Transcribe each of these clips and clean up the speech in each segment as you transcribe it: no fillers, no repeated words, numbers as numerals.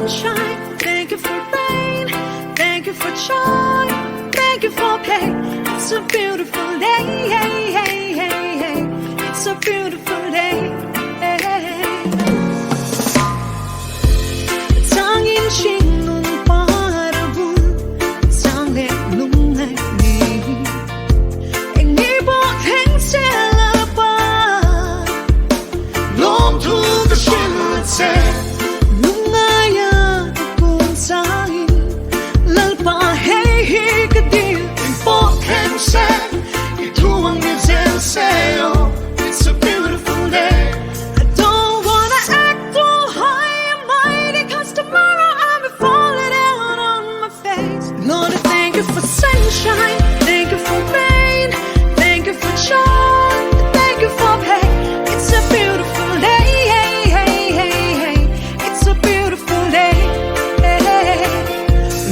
sunshine, thank you for rain, thank you for joy, thank you for pain. It's a beautiful day, it's a beautiful day. 당신 눈 바라본 상대 눈알이 앵일보 행세라봐 롬투가 실체 눈아야 본사인 lalpahehi kadir 앵보 행세 이 두왕 내세요. It's a beautiful day. I don't wanna act too high and mighty, cause tomorrow I'll be falling down on my face. Lord, thank you for sunshine, thank you for rain, thank you for joy, thank you for pain. It's a beautiful day, it's a beautiful day.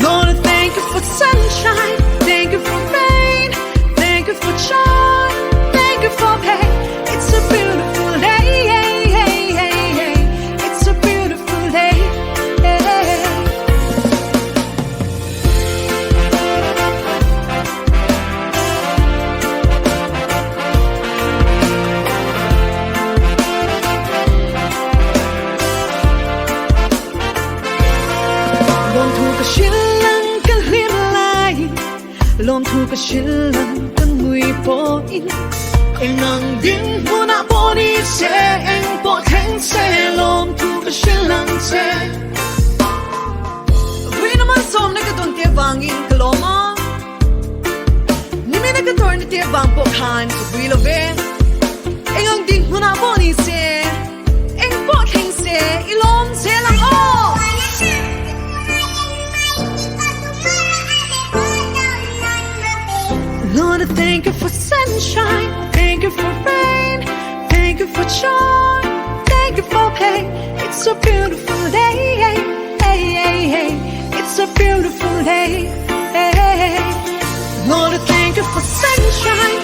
Lord, thank you for sunshine, thank you for rain, thank you for joy, thank you for pain. It's a beautiful day, it's a beautiful day. Lom thu ka shilang kan hlim lai, lom thu ka shilang kan mui po in. Em nang din muna po ni se, em po theng se, lom thu ka shilang se. Vui naman som na katong tiabangin kaloma, nimi na kator na tiabang po kan kabui lobe. Em nang din muna po ni se, em po theng se, ilom se lang o. Lord, thank you for sunshine, thank you for rain, thank you for joy, thank you for pain. It's a beautiful day, it's a beautiful day. Lord, thank you for sunshine,